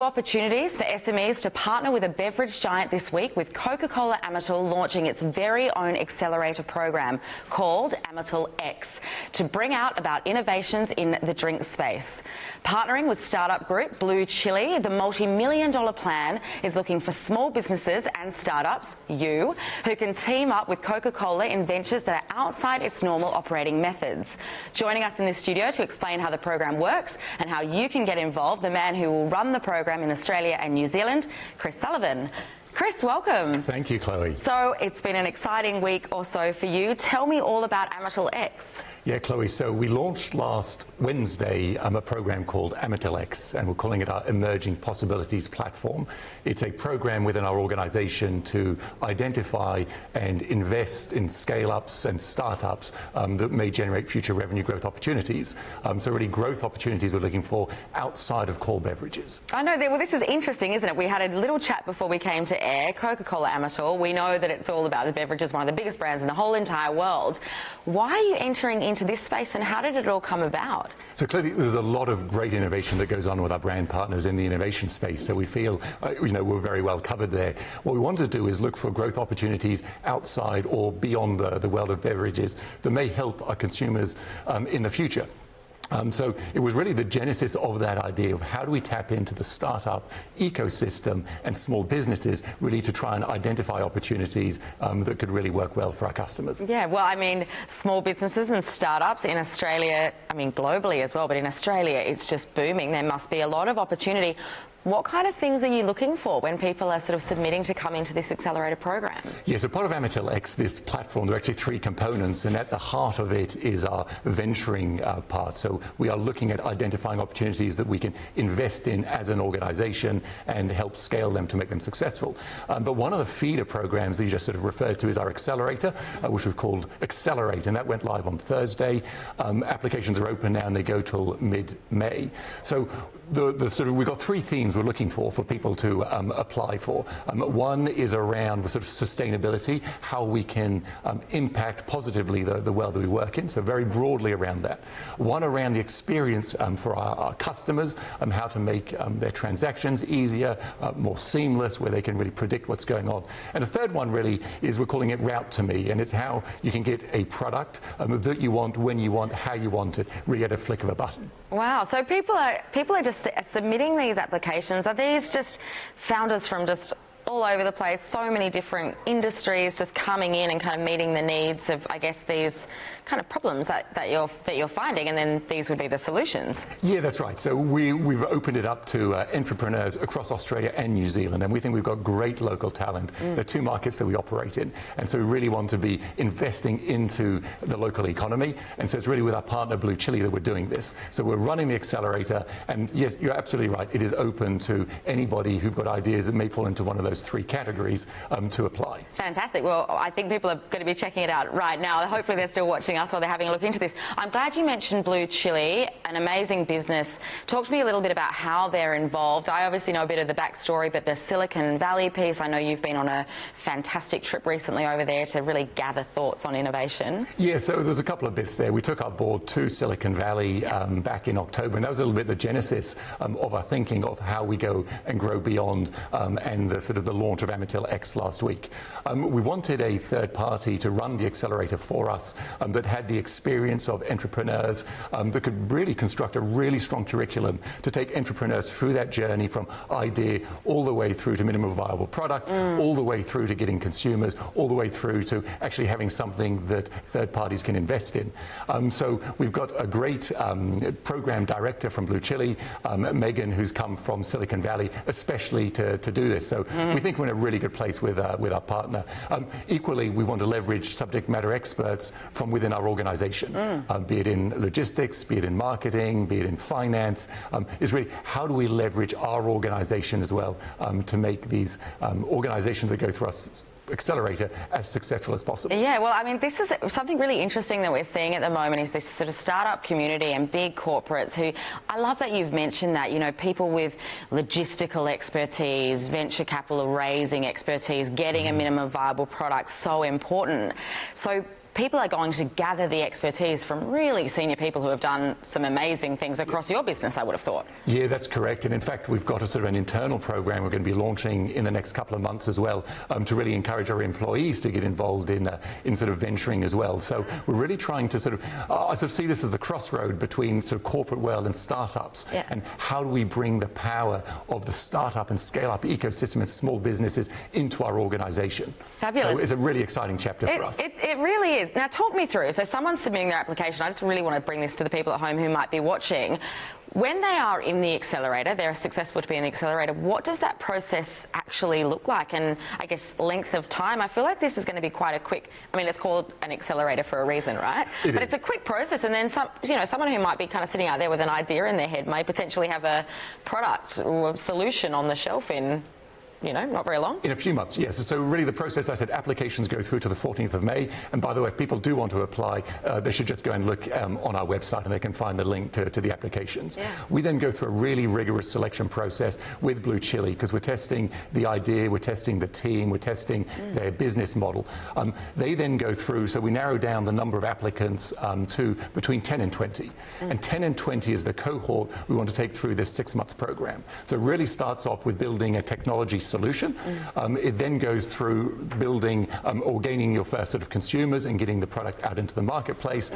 Opportunities for SMEs to partner with a beverage giant this week, with Coca-Cola Amatil launching its very own accelerator program called Amatil X to bring out about innovations in the drink space. Partnering with startup group Blue Chili, the multi-million-dollar plan is looking for small businesses and startups, you, who can team up with Coca-Cola in ventures that are outside its normal operating methods. Joining us in this studio to explain how the program works and how you can get involved, the man who will run the program in Australia and New Zealand, Chris Sullivan. Chris, welcome. Thank you, Chloe. So it's been an exciting week or so for you. Tell me all about Amatil X. Yeah, Chloe, so we launched last Wednesday a program called Amatil X, and we're calling it our Emerging Possibilities Platform. It's a program within our organisation to identify and invest in scale-ups and startups that may generate future revenue growth opportunities. So really growth opportunities we're looking for outside of core beverages. I know, well, this is interesting, isn't it? We had a little chat before we came to air. Coca-Cola Amatil, we know that it's all about the beverages, one of the biggest brands in the whole entire world. Why are you entering into this space, and how did it all come about? So clearly there's a lot of great innovation that goes on with our brand partners in the innovation space, so we feel we're very well covered there. What we want to do is look for growth opportunities outside or beyond the world of beverages that may help our consumers in the future. So it was really the genesis of that idea of how do we tap into the startup ecosystem and small businesses really to try and identify opportunities that could really work well for our customers. Yeah, well, I mean, small businesses and startups in Australia, I mean, globally as well, but in Australia it's just booming. There must be a lot of opportunity. What kind of things are you looking for when people are sort of submitting to come into this accelerator program? Yeah, so part of Amatil X, this platform, there are actually three components, and at the heart of it is our venturing part. So we are looking at identifying opportunities that we can invest in as an organisation and help scale them to make them successful. But one of the feeder programs that you just sort of referred to is our accelerator, which we've called Accelerate, and that went live on Thursday. Applications are open now and they go till mid-May. So we've got three themes we're looking for people to apply for. One is around sort of sustainability, how we can impact positively the world that we work in, so very broadly around that. One around the experience for our customers, how to make their transactions easier, more seamless, where they can really predict what's going on. And the third one really is we're calling it Route to Me, and it's how you can get a product that you want, when you want, how you want it, really at a flick of a button. Wow, so people are just submitting these applications. Are these just founders from just all over the place, so many different industries just coming in and kind of meeting the needs of, I guess, these kind of problems that you're finding, and then these would be the solutions? Yeah, that's right. So we've opened it up to entrepreneurs across Australia and New Zealand, and we think we've got great local talent. There are two markets that we operate in, and so we really want to be investing into the local economy, and so it's really with our partner Blue Chili that we're doing this. So we're running the accelerator, and yes, you're absolutely right, it is open to anybody who've got ideas that may fall into one of those three categories to apply. Fantastic. Well, I think people are going to be checking it out right now. Hopefully they're still watching us while they're having a look into this. I'm glad you mentioned Blue Chili, an amazing business. Talk to me a little bit about how they're involved. I obviously know a bit of the backstory, but the Silicon Valley piece, I know you've been on a fantastic trip recently over there to really gather thoughts on innovation. Yeah, so there's a couple of bits there. We took our board to Silicon Valley back in October, and that was a little bit the genesis of our thinking of how we go and grow beyond and the sort of the launch of Amatil X last week. We wanted a third party to run the accelerator for us that had the experience of entrepreneurs that could really construct a really strong curriculum to take entrepreneurs through that journey from idea all the way through to minimum viable product, all the way through to getting consumers, all the way through to actually having something that third parties can invest in. So we've got a great program director from Blue Chili, Megan, who's come from Silicon Valley especially to do this. So we think we're in a really good place with our partner. Equally, we want to leverage subject matter experts from within our organisation, be it in logistics, be it in marketing, be it in finance. Is really how do we leverage our organisation as well to make these organisations that go through us accelerator as successful as possible. Yeah, well, I mean, this is something really interesting that we're seeing at the moment, is this sort of startup community and big corporates who, I love that you've mentioned that, you know, people with logistical expertise, venture capital raising expertise, getting a minimum viable product, so important. So people are going to gather the expertise from really senior people who have done some amazing things across your business, I would have thought. Yeah, that's correct. And in fact, we've got a sort of an internal program we're going to be launching in the next couple of months as well, to really encourage our employees to get involved in sort of venturing as well. So we're really trying to sort of, I sort of see this as the crossroad between sort of corporate world and startups. Yeah. And how do we bring the power of the startup and scale-up ecosystem and small businesses into our organization? Fabulous. So it's a really exciting chapter for us. It really is. Now, talk me through. So someone's submitting their application. I just really want to bring this to the people at home who might be watching. When they are in the accelerator, they're successful to be in the accelerator, what does that process actually look like? And I guess length of time? I feel like this is going to be quite a quick, I mean, it's called an accelerator for a reason, right? But it's a quick process, and then someone who might be kind of sitting out there with an idea in their head may potentially have a product or solution on the shelf in, not very long. In a few months, yes. So really the process, I said, applications go through to the 14th of May. And by the way, if people do want to apply, they should just go and look on our website and they can find the link to the applications. Yeah. We then go through a really rigorous selection process with Blue Chili because we're testing the idea, we're testing the team, we're testing their business model. They then go through, so we narrow down the number of applicants to between 10 and 20. And 10 and 20 is the cohort we want to take through this 6-month program. So it really starts off with building a technology solution. It then goes through building or gaining your first sort of consumers and getting the product out into the marketplace,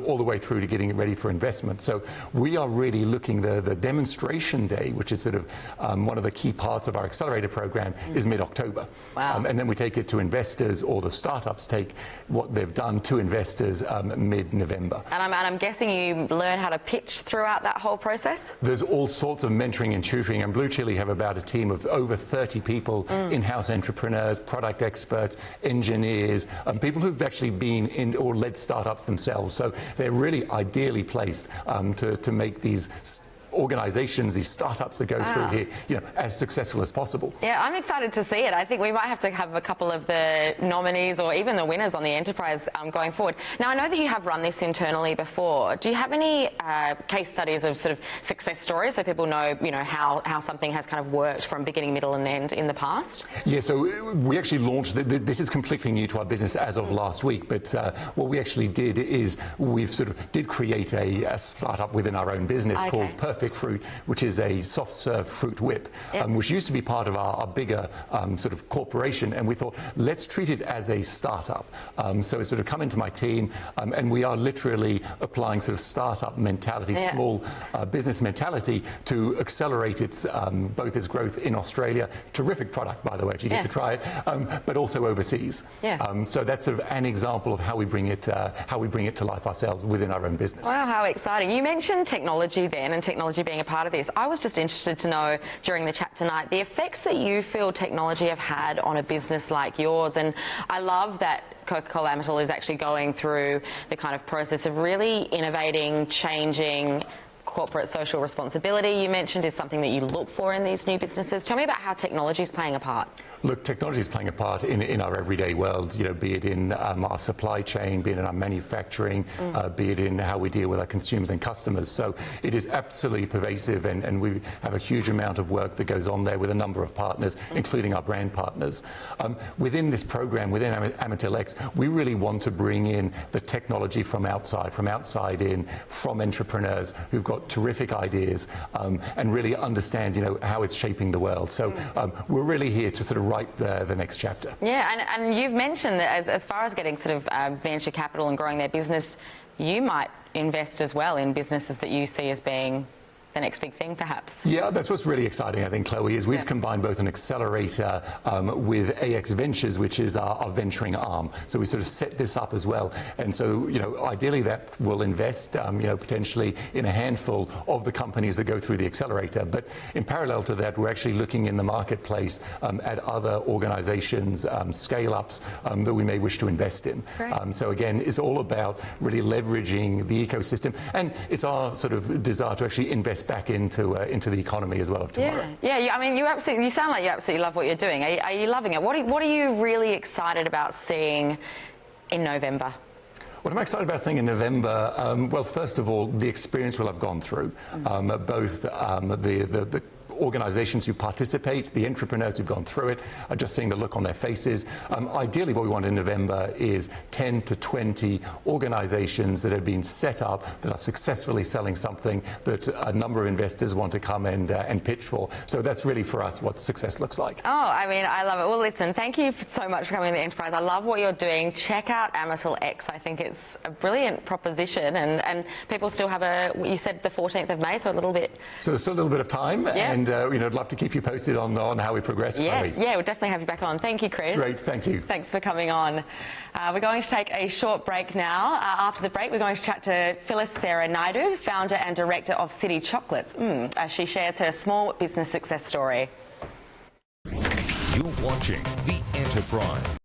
all the way through to getting it ready for investment. So we are really looking, the demonstration day, which is sort of one of the key parts of our accelerator program, is mid-October. Wow. And then we take it to investors, or the startups take what they've done to investors mid-November. And I'm guessing you learn how to pitch throughout that whole process? There's all sorts of mentoring and tutoring, and Blue Chili have about a team of over 30 people, in-house entrepreneurs, product experts, engineers, people who've actually been in or led startups themselves. So they're really ideally placed to make these organizations, these startups that go through here, as successful as possible. Yeah, I'm excited to see it. I think we might have to have a couple of the nominees or even the winners on the enterprise going forward. Now, I know that you have run this internally before. Do you have any case studies of sort of success stories so people know, how something has kind of worked from beginning, middle and end in the past? Yeah, so we actually launched, this is completely new to our business as of last week, but what we actually did is we've sort of did create a startup within our own business called Perfect Fruit, which is a soft serve fruit whip, which used to be part of our bigger sort of corporation, and we thought, let's treat it as a startup. So it's sort of come into my team, and we are literally applying sort of startup mentality, small business mentality to accelerate its both its growth in Australia. Terrific product, by the way, if you get to try it, but also overseas. So that's sort of an example of how we bring it to life ourselves within our own business. Wow, how exciting. You mentioned technology then, and technology being a part of this. I was just interested to know during the chat tonight the effects that you feel technology have had on a business like yours, and I love that Coca-Cola Amatil is actually going through the kind of process of really innovating, changing. Corporate social responsibility, you mentioned, is something that you look for in these new businesses. Tell me about how technology is playing a part. Look, technology is playing a part in our everyday world, be it in our supply chain, be it in our manufacturing, be it in how we deal with our consumers and customers. So it is absolutely pervasive, and we have a huge amount of work that goes on there with a number of partners, including our brand partners. Within this program, within Amatil X, we really want to bring in the technology from outside in, from entrepreneurs who've got terrific ideas, and really understand, how it's shaping the world. So we're really here to sort of write the next chapter. Yeah, and you've mentioned that as far as getting sort of venture capital and growing their business, you might invest as well in businesses that you see as being the next big thing, perhaps. Yeah, that's what's really exciting, I think, Chloe, is we've combined both an accelerator with AX Ventures, which is our venturing arm. So we sort of set this up as well. And so, ideally that will invest, potentially in a handful of the companies that go through the accelerator. But in parallel to that, we're actually looking in the marketplace at other organizations, scale-ups that we may wish to invest in. So again, it's all about really leveraging the ecosystem. And it's our sort of desire to actually invest back into the economy as well of tomorrow. I mean, you sound like you absolutely love what you're doing. Are you loving it? What are you really excited about seeing in November? What am I excited about seeing in November? Well, first of all, the experience we'll have gone through, both the organizations who participate, the entrepreneurs who've gone through it, just seeing the look on their faces. Ideally, what we want in November is 10 to 20 organizations that have been set up that are successfully selling something that a number of investors want to come and pitch for. So that's really for us what success looks like. Oh, I mean, I love it. Well, listen, thank you so much for coming to the Enterprise. I love what you're doing. Check out Amatil X. I think it's a brilliant proposition, and people still have you said the 14th of May, so a little bit. So there's still a little bit of time, and I'd love to keep you posted on how we progress. Yes, yeah, we'll definitely have you back on. Thank you, Chris. Great, thank you. Thanks for coming on. We're going to take a short break now. After the break, we're going to chat to Phyllis Sarah Naidu, founder and director of City Chocolates, as she shares her small business success story. You're watching The Enterprise.